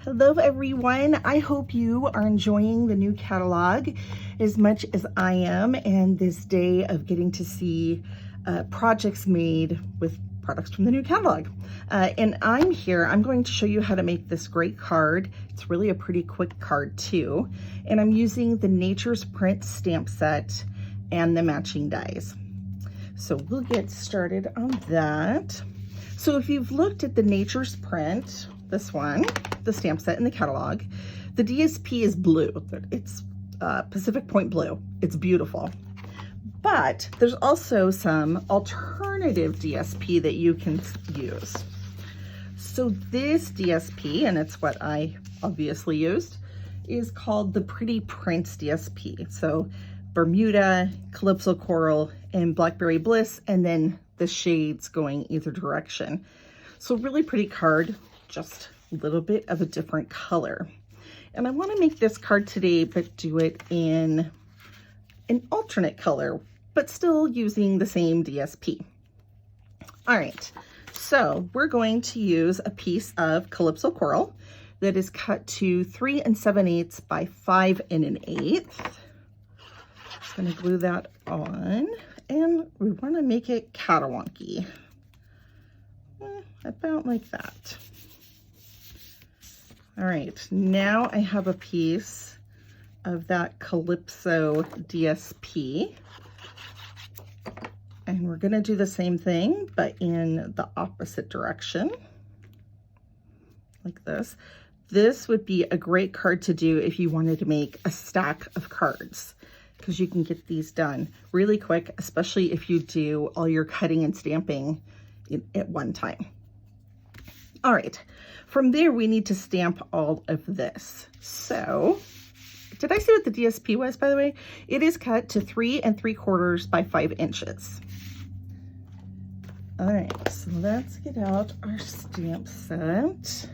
Hello everyone, I hope you are enjoying the new catalog as much as I am, and this day of getting to see projects made with products from the new catalog. And I'm going to show you how to make this great card. It's really a pretty quick card too. And I'm using the Nature's Print stamp set and the matching dies. So we'll get started on that. So if you've looked at the Nature's Print, this one, the stamp set in the catalog, the DSP is blue. It's Pacific Point blue. It's beautiful. But there's also some alternative DSP that you can use. So this DSP, and it's what I obviously used, is called the Pretty Prints DSP. So Bermuda, Calypso Coral, and Blackberry Bliss, and then the shades going either direction. So really pretty card, just a little bit of a different color. And I want to make this card today, but do it in an alternate color, but still using the same DSP. All right, so we're going to use a piece of Calypso Coral that is cut to 3 7/8 by 5 1/8. Just gonna glue that on, and we want to make it catawonky, about like that. All right, now I have a piece of that Calypso DSP, and we're gonna do the same thing, but in the opposite direction, like this. This would be a great card to do if you wanted to make a stack of cards, because you can get these done really quick, especially if you do all your cutting and stamping at one time. All right, from there we need to stamp all of this. So, did I say what the DSP was, by the way? It is cut to 3 3/4 by 5 inches. All right, so let's get out our stamp set.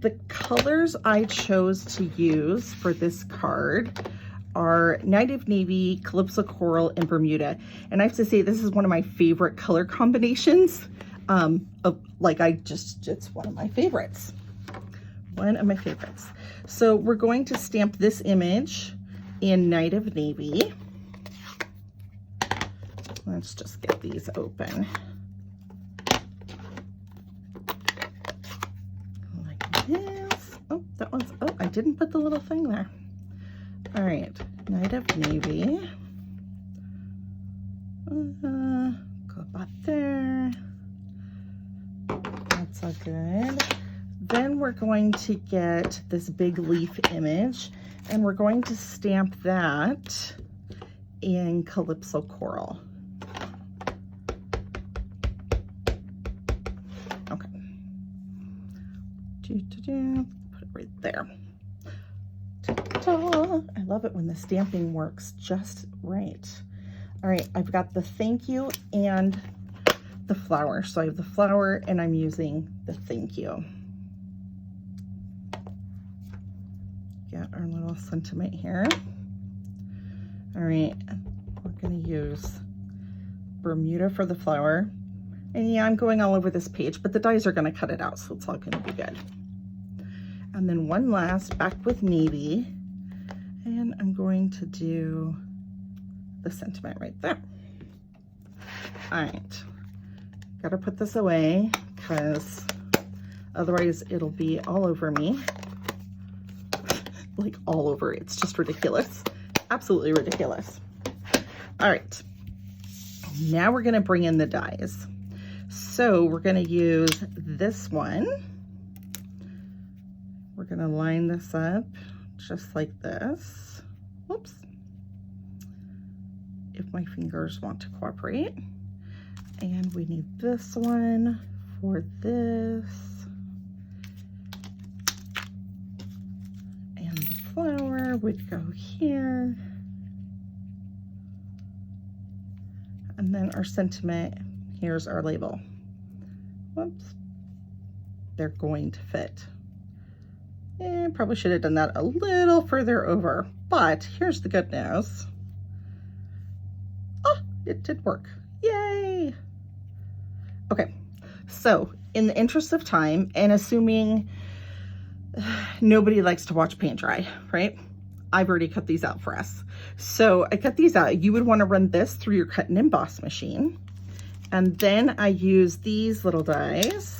The colors I chose to use for this card are Night of Navy, Calypso Coral, and Bermuda. And I have to say, this is one of my favorite color combinations. It's one of my favorites. One of my favorites. So we're going to stamp this image in Night of Navy. Let's just get these open. Like this. Oh, I didn't put the little thing there. All right, Night of Navy. Go about there. That's all good. Then we're going to get this big leaf image, and we're going to stamp that in Calypso Coral. Okay. Put it right there. I love it when the stamping works just right. All right, I've got the thank you and the flower. So I have the flower and I'm using the thank you. Get our little sentiment here. All right, we're gonna use Bermuda for the flower. And yeah, I'm going all over this page, but the dies are gonna cut it out, so it's all gonna be good. And then one last, back with Navy. And I'm going to do the sentiment right there. All right, gotta put this away because otherwise it'll be all over me. Like all over, it's just ridiculous. Absolutely ridiculous. All right, now we're gonna bring in the dies. So we're gonna use this one. We're gonna line this up just like this. Oops. If my fingers want to cooperate. And we need this one for this. And the flower would go here. And then our sentiment, here's our label. Whoops. They're going to fit. And probably should have done that a little further over, but here's the good news. Oh, it did work. Yay. Okay, so in the interest of time and assuming nobody likes to watch paint dry, right? I've already cut these out for us. So I cut these out. You would want to run this through your cut and emboss machine. And then I use these little dies,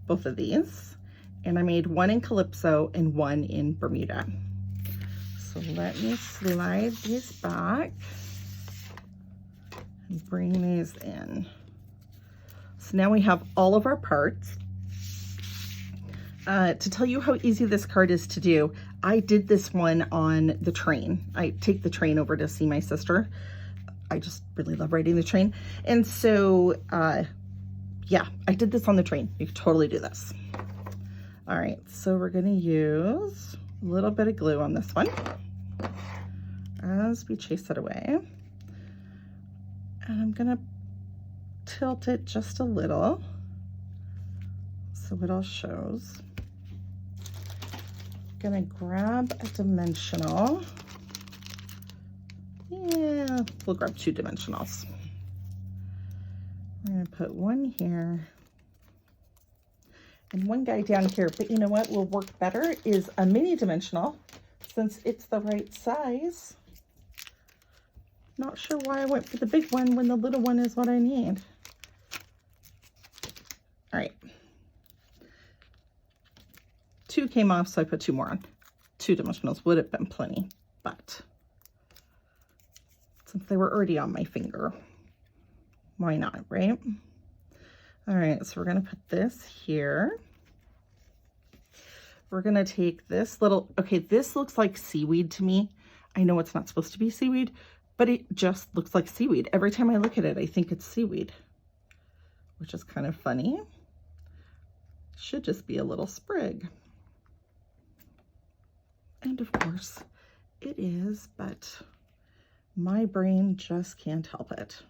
both of these, and I made one in Calypso and one in Bermuda. So let me slide these back and bring these in. So now we have all of our parts. To tell you how easy this card is to do, I did this one on the train. I take the train over to see my sister. I just really love riding the train. And so, yeah, I did this on the train. You can totally do this. All right, so we're gonna use a little bit of glue on this one as we chase it away. And I'm gonna tilt it just a little so it all shows. Gonna grab a dimensional. Yeah, we'll grab 2 dimensionals. I'm gonna put one here and one guy down here, but you know what will work better is a mini dimensional since it's the right size. Not sure why I went for the big one when the little one is what I need. All right. 2 came off, so I put 2 more on. 2 dimensionals would have been plenty, but since they were already on my finger, why not, right? All right, so we're gonna put this here. We're gonna take this little, okay, this looks like seaweed to me. I know it's not supposed to be seaweed, but it just looks like seaweed. Every time I look at it, I think it's seaweed, which is kind of funny. Should just be a little sprig. And of course it is, but my brain just can't help it.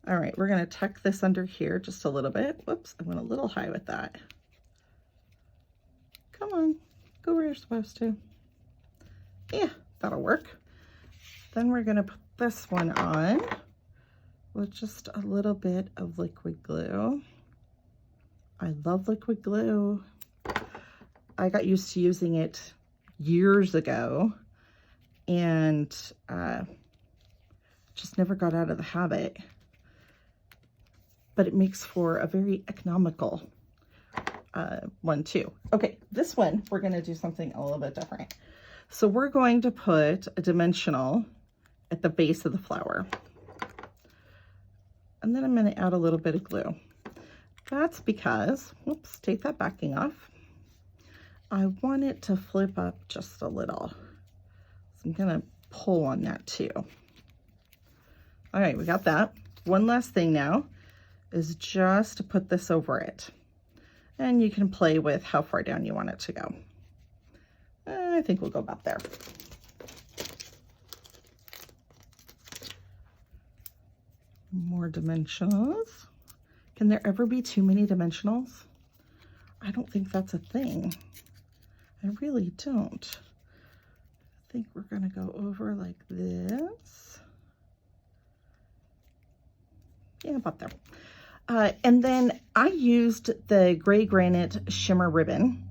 All right, we're gonna tuck this under here just a little bit. Whoops, I went a little high with that. Come on, go where you're supposed to. Yeah, that'll work. Then we're gonna put this one on with just a little bit of liquid glue. I love liquid glue. I got used to using it years ago and just never got out of the habit. But it makes for a very economical one too. Okay, this one, we're gonna do something a little bit different. So we're going to put a dimensional at the base of the flower. And then I'm gonna add a little bit of glue. That's because, whoops, take that backing off. I want it to flip up just a little. So I'm gonna pull on that too. All right, we got that. One last thing now is just to put this over it. And you can play with how far down you want it to go. I think we'll go about there. More dimensionals. Can there ever be too many dimensionals? I don't think that's a thing. I really don't. I think we're gonna go over like this. Yeah, about there. And then I used the Gray Granite Shimmer Ribbon.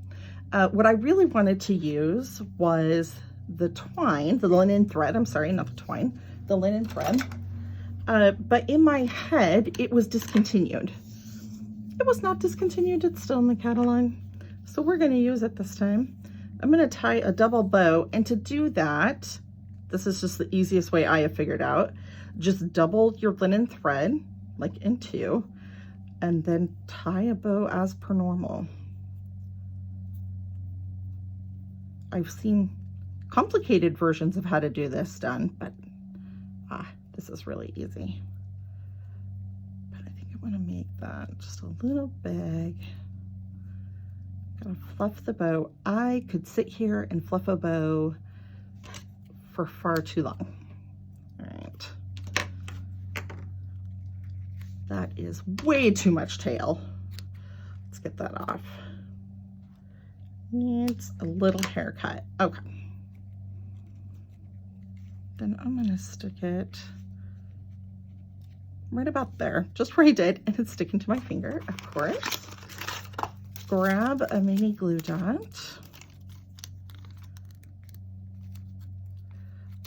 What I really wanted to use was the twine, the linen thread. I'm sorry, not the twine, the linen thread. But in my head, it was discontinued. It was not discontinued, it's still in the catalog. So we're gonna use it this time. I'm gonna tie a double bow, and to do that, this is just the easiest way I have figured out. Just double your linen thread, like in 2, and then tie a bow as per normal. I've seen complicated versions of how to do this done, but this is really easy. But I think I want to make that just a little big. Gotta fluff the bow. I could sit here and fluff a bow for far too long. All right. That is way too much tail. Let's get that off. Needs a little haircut. Okay. Then I'm gonna stick it right about there, just where I did, and it's sticking to my finger, of course. grab a mini glue dot,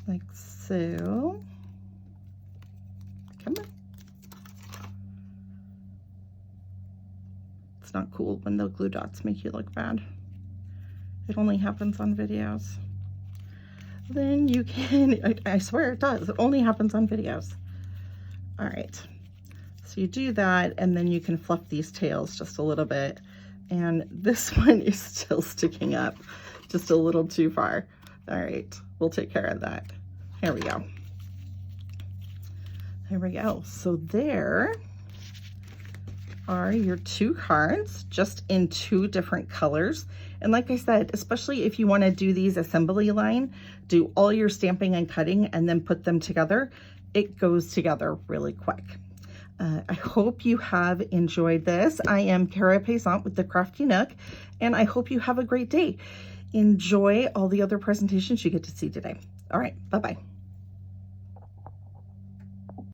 like so. Come on. It's not cool when the glue dots make you look bad. It only happens on videos. Then you can, I swear it does, it only happens on videos. All right, so you do that, and then you can fluff these tails just a little bit. And this one is still sticking up just a little too far. All right, we'll take care of that. Here we go. There we go. So there are your 2 cards, just in 2 different colors. And like I said, especially if you want to do these assembly line, do all your stamping and cutting and then put them together, it goes together really quick. I hope you have enjoyed this. I am Cara Paysant with the Crafty Nook, and I hope you have a great day. Enjoy all the other presentations you get to see today. All right, bye-bye.